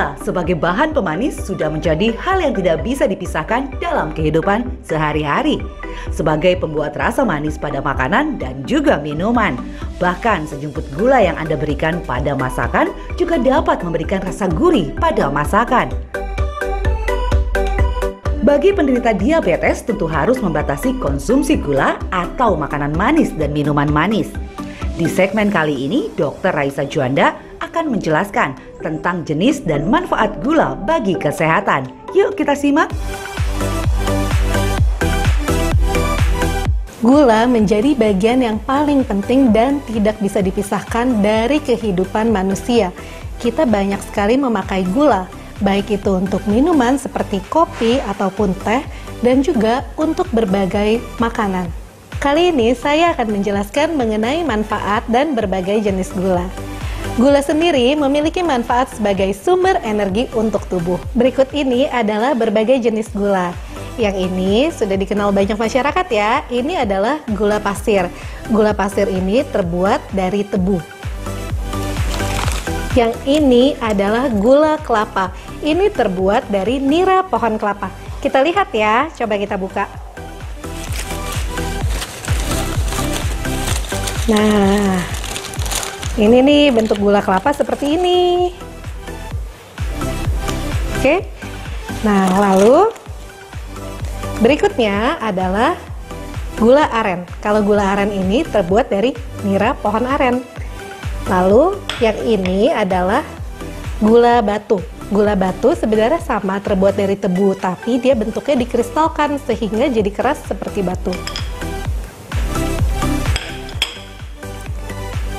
Gula sebagai bahan pemanis sudah menjadi hal yang tidak bisa dipisahkan dalam kehidupan sehari-hari. Sebagai pembuat rasa manis pada makanan dan juga minuman. Bahkan sejumput gula yang Anda berikan pada masakan juga dapat memberikan rasa gurih pada masakan. Bagi penderita diabetes tentu harus membatasi konsumsi gula atau makanan manis dan minuman manis. Di segmen kali ini, Dr. Raisa Juanda akan menjelaskan tentang jenis dan manfaat gula bagi kesehatan. Yuk kita simak. Gula menjadi bagian yang paling penting dan tidak bisa dipisahkan dari kehidupan manusia. Kita banyak sekali memakai gula, baik itu untuk minuman seperti kopi ataupun teh, dan juga untuk berbagai makanan. Kali ini saya akan menjelaskan mengenai manfaat dan berbagai jenis gula. Gula sendiri memiliki manfaat sebagai sumber energi untuk tubuh. Berikut ini adalah berbagai jenis gula. Yang ini sudah dikenal banyak masyarakat ya. Ini adalah gula pasir. Gula pasir ini terbuat dari tebu. Yang ini adalah gula kelapa. Ini terbuat dari nira pohon kelapa. Kita lihat ya, coba kita buka. Nah, ini nih bentuk gula kelapa seperti ini. Oke. Nah, lalu berikutnya adalah gula aren. Kalau gula aren ini terbuat dari nira pohon aren. Lalu yang ini adalah gula batu. Gula batu sebenarnya sama, terbuat dari tebu, tapi dia bentuknya dikristalkan sehingga jadi keras seperti batu.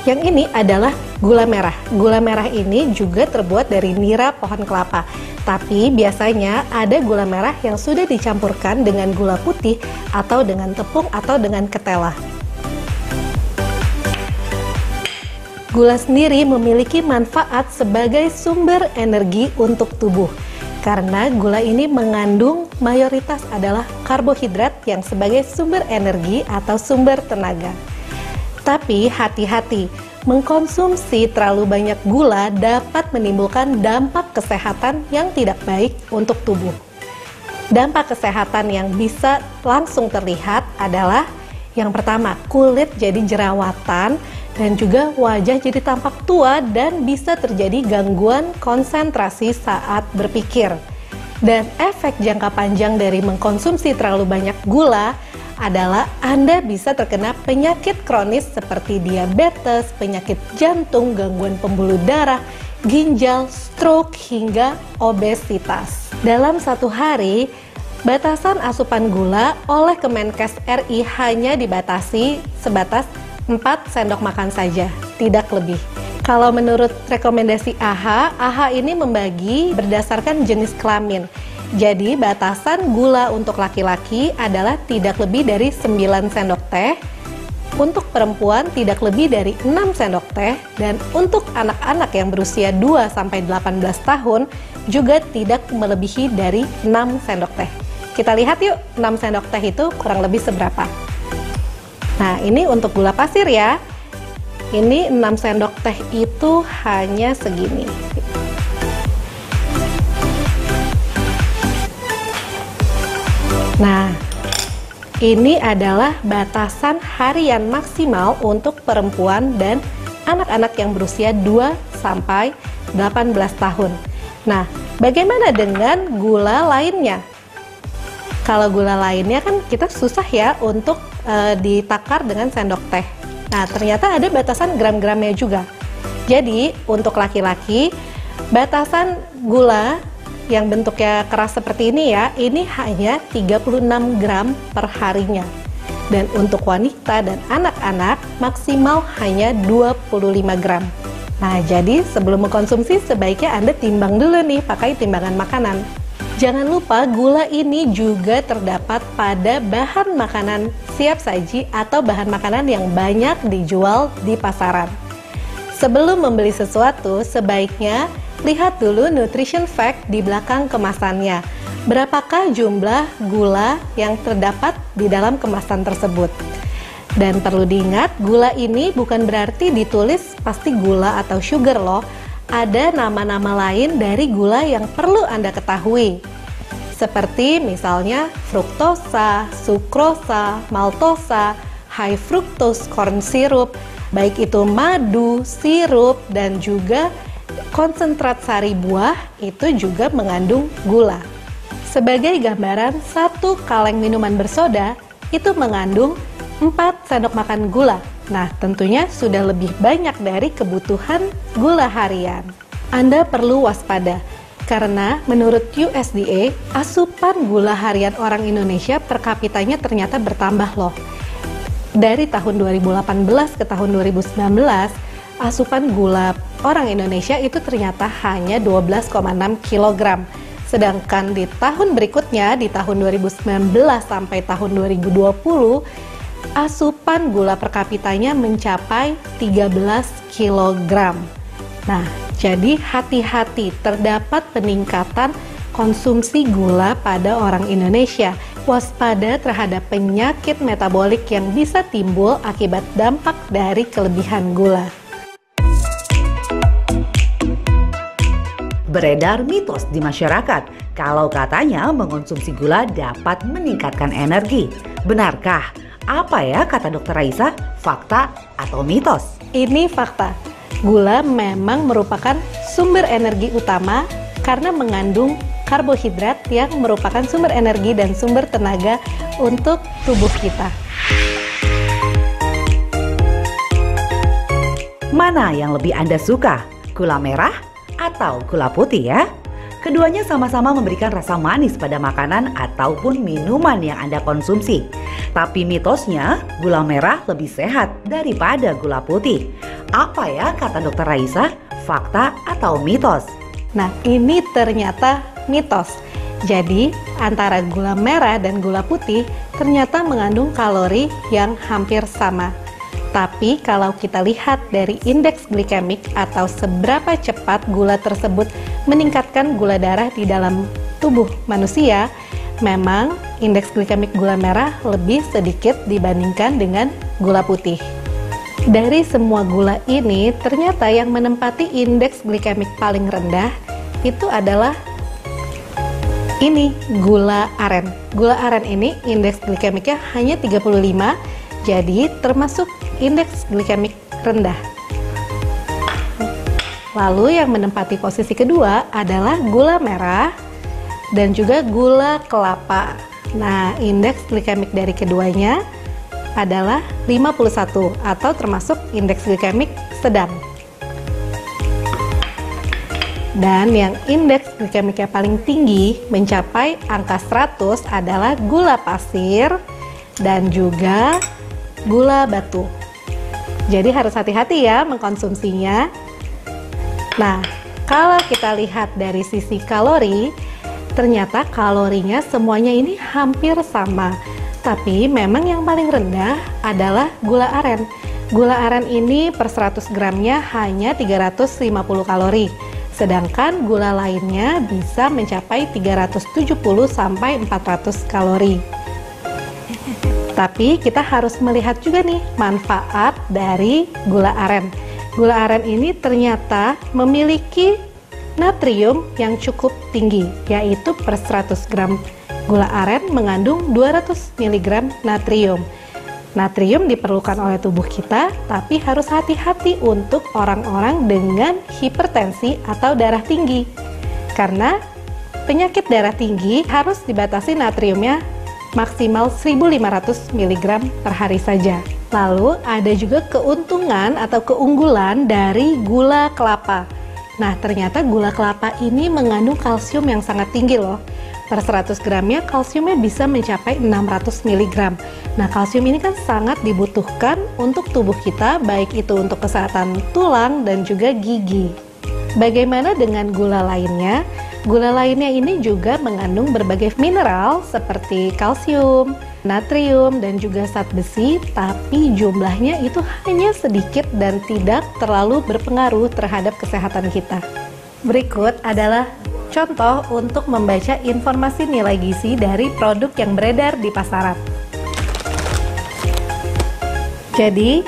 Yang ini adalah gula merah. Gula merah ini juga terbuat dari nira pohon kelapa. Tapi biasanya ada gula merah yang sudah dicampurkan dengan gula putih atau dengan tepung atau dengan ketela. Gula sendiri memiliki manfaat sebagai sumber energi untuk tubuh. Karena gula ini mengandung mayoritas adalah karbohidrat yang sebagai sumber energi atau sumber tenaga. Tapi hati-hati, mengkonsumsi terlalu banyak gula dapat menimbulkan dampak kesehatan yang tidak baik untuk tubuh. Dampak kesehatan yang bisa langsung terlihat adalah yang pertama, kulit jadi jerawatan dan juga wajah jadi tampak tua dan bisa terjadi gangguan konsentrasi saat berpikir. Dan efek jangka panjang dari mengkonsumsi terlalu banyak gula adalah Anda bisa terkena penyakit kronis seperti diabetes, penyakit jantung, gangguan pembuluh darah, ginjal, stroke, hingga obesitas. Dalam satu hari, batasan asupan gula oleh Kemenkes RI hanya dibatasi sebatas 4 sendok makan saja, tidak lebih. Kalau menurut rekomendasi AHA ini membagi berdasarkan jenis kelamin. Jadi batasan gula untuk laki-laki adalah tidak lebih dari 9 sendok teh, untuk perempuan tidak lebih dari 6 sendok teh, dan untuk anak-anak yang berusia 2-18 tahun juga tidak melebihi dari 6 sendok teh. Kita lihat yuk 6 sendok teh itu kurang lebih seberapa. Nah ini untuk gula pasir ya. Ini 6 sendok teh itu hanya segini. Nah, ini adalah batasan harian maksimal untuk perempuan dan anak-anak yang berusia 2-18 tahun. Nah, bagaimana dengan gula lainnya? Kalau gula lainnya kan kita susah ya untuk ditakar dengan sendok teh. Nah, ternyata ada batasan gram-gramnya juga. Jadi, untuk laki-laki, batasan gula yang bentuknya keras seperti ini ya, ini hanya 36 gram per harinya. Dan untuk wanita dan anak-anak maksimal hanya 25 gram. Nah, jadi sebelum mengkonsumsi sebaiknya Anda timbang dulu nih pakai timbangan makanan. Jangan lupa gula ini juga terdapat pada bahan makanan siap saji atau bahan makanan yang banyak dijual di pasaran. Sebelum membeli sesuatu, sebaiknya lihat dulu nutrition fact di belakang kemasannya. Berapakah jumlah gula yang terdapat di dalam kemasan tersebut? Dan perlu diingat, gula ini bukan berarti ditulis pasti gula atau sugar loh. ada nama-nama lain dari gula yang perlu Anda ketahui. Seperti misalnya fruktosa, sukrosa, maltosa, high fructose corn syrup, baik itu madu, sirup, dan juga konsentrat sari buah itu juga mengandung gula. Sebagai gambaran, 1 kaleng minuman bersoda itu mengandung 4 sendok makan gula. Nah, tentunya sudah lebih banyak dari kebutuhan gula harian. Anda perlu waspada, karena menurut USDA, asupan gula harian orang Indonesia per kapitanya ternyata bertambah loh. Dari tahun 2018 ke tahun 2019, asupan gula orang Indonesia itu ternyata hanya 12,6 kg. Sedangkan di tahun berikutnya, di tahun 2019 sampai tahun 2020, asupan gula per kapitanya mencapai 13 kg. Nah, jadi hati-hati, terdapat peningkatan konsumsi gula pada orang Indonesia. Waspada terhadap penyakit metabolik yang bisa timbul akibat dampak dari kelebihan gula. Beredar mitos di masyarakat kalau katanya mengonsumsi gula dapat meningkatkan energi. Benarkah? Apa ya kata Dr. Raisa? Fakta atau mitos? Ini fakta. Gula memang merupakan sumber energi utama karena mengandung karbohidrat yang merupakan sumber energi dan sumber tenaga untuk tubuh kita. Mana yang lebih Anda suka? Gula merah atau gula putih ya? Keduanya sama-sama memberikan rasa manis pada makanan ataupun minuman yang Anda konsumsi. Tapi mitosnya, gula merah lebih sehat daripada gula putih. Apa ya kata Dr. Raisa? Fakta atau mitos? Nah, ini ternyata mitos. Jadi, antara gula merah dan gula putih ternyata mengandung kalori yang hampir sama. Tapi kalau kita lihat dari indeks glikemik atau seberapa cepat gula tersebut meningkatkan gula darah di dalam tubuh manusia, memang indeks glikemik gula merah lebih sedikit dibandingkan dengan gula putih. Dari semua gula ini, ternyata yang menempati indeks glikemik paling rendah itu adalah ini, gula aren. Gula aren ini indeks glikemiknya hanya 35, jadi termasuk indeks glikemik rendah. Lalu yang menempati posisi kedua adalah gula merah dan juga gula kelapa. Nah, indeks glikemik dari keduanya adalah 51 atau termasuk indeks glikemik sedang. Dan yang indeks glikemiknya paling tinggi mencapai angka 100 adalah gula pasir dan juga gula batu. Jadi harus hati-hati ya mengkonsumsinya. Nah, kalau kita lihat dari sisi kalori, ternyata kalorinya semuanya ini hampir sama. Tapi memang yang paling rendah adalah gula aren. Gula aren ini per 100 gramnya hanya 350 kalori. Sedangkan gula lainnya bisa mencapai 370 sampai 400 kalori. Tapi kita harus melihat juga nih manfaat dari gula aren. Gula aren ini ternyata memiliki natrium yang cukup tinggi, yaitu per 100 gram gula aren mengandung 200 mg natrium. Natrium diperlukan oleh tubuh kita, tapi harus hati-hati untuk orang-orang dengan hipertensi atau darah tinggi. Karena penyakit darah tinggi harus dibatasi natriumnya maksimal 1500 mg per hari saja. Lalu ada juga keuntungan atau keunggulan dari gula kelapa. Nah, ternyata gula kelapa ini mengandung kalsium yang sangat tinggi loh. Per 100 gramnya kalsiumnya bisa mencapai 600 mg. Nah, kalsium ini kan sangat dibutuhkan untuk tubuh kita, baik itu untuk kesehatan tulang dan juga gigi. Bagaimana dengan gula lainnya? Gula lainnya ini juga mengandung berbagai mineral seperti kalsium, natrium, dan juga zat besi, tapi jumlahnya itu hanya sedikit dan tidak terlalu berpengaruh terhadap kesehatan kita. Berikut adalah contoh untuk membaca informasi nilai gizi dari produk yang beredar di pasaran. Jadi,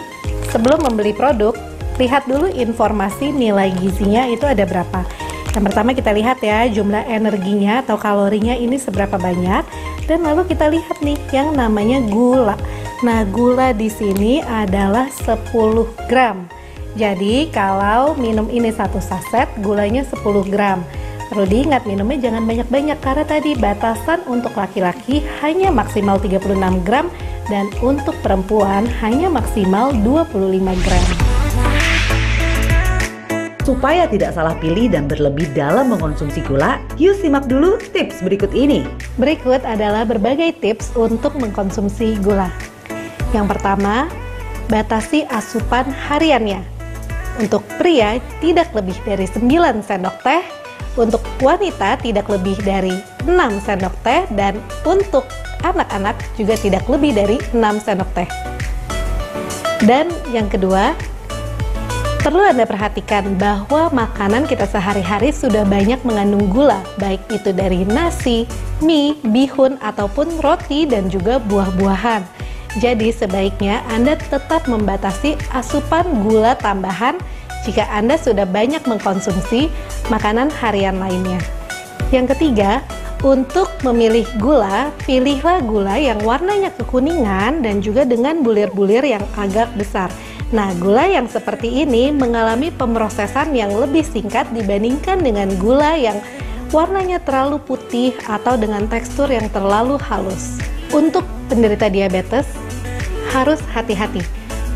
sebelum membeli produk, lihat dulu informasi nilai gizinya itu ada berapa. Yang pertama kita lihat ya jumlah energinya atau kalorinya ini seberapa banyak, dan lalu kita lihat nih yang namanya gula. Nah, gula di sini adalah 10 gram. Jadi kalau minum ini satu saset, gulanya 10 gram. Perlu diingat minumnya jangan banyak-banyak karena tadi batasan untuk laki-laki hanya maksimal 36 gram dan untuk perempuan hanya maksimal 25 gram. Supaya tidak salah pilih dan berlebih dalam mengkonsumsi gula, yuk simak dulu tips berikut ini. Berikut adalah berbagai tips untuk mengkonsumsi gula. Yang pertama, batasi asupan hariannya. Untuk pria tidak lebih dari 9 sendok teh, untuk wanita tidak lebih dari 6 sendok teh, dan untuk anak-anak juga tidak lebih dari 6 sendok teh. Dan yang kedua, perlu Anda perhatikan bahwa makanan kita sehari-hari sudah banyak mengandung gula, baik itu dari nasi, mie, bihun, ataupun roti dan juga buah-buahan. Jadi sebaiknya Anda tetap membatasi asupan gula tambahan jika Anda sudah banyak mengkonsumsi makanan harian lainnya. Yang ketiga, untuk memilih gula, pilihlah gula yang warnanya kekuningan dan juga dengan bulir-bulir yang agak besar. Nah, gula yang seperti ini mengalami pemrosesan yang lebih singkat dibandingkan dengan gula yang warnanya terlalu putih atau dengan tekstur yang terlalu halus. Untuk penderita diabetes, harus hati-hati.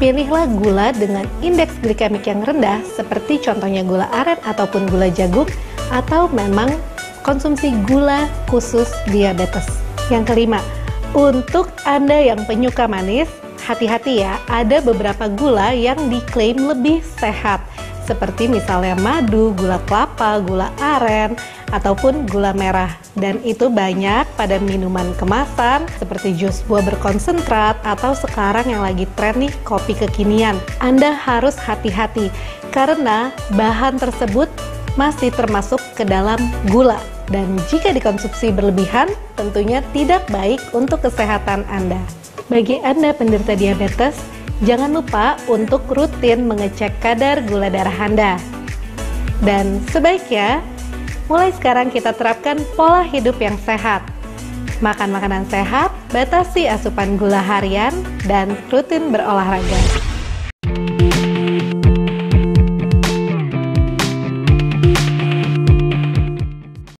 Pilihlah gula dengan indeks glikemik yang rendah seperti contohnya gula aren ataupun gula jagung, atau memang konsumsi gula khusus diabetes. Yang kelima, untuk Anda yang penyuka manis, hati-hati ya, ada beberapa gula yang diklaim lebih sehat, seperti misalnya madu, gula kelapa, gula aren, ataupun gula merah. Dan itu banyak pada minuman kemasan seperti jus buah berkonsentrat atau sekarang yang lagi tren nih, kopi kekinian. Anda harus hati-hati karena bahan tersebut masih termasuk ke dalam gula. Dan jika dikonsumsi berlebihan, tentunya tidak baik untuk kesehatan Anda. Bagi Anda penderita diabetes, jangan lupa untuk rutin mengecek kadar gula darah Anda. Dan sebaiknya, mulai sekarang kita terapkan pola hidup yang sehat. Makan makanan sehat, batasi asupan gula harian, dan rutin berolahraga.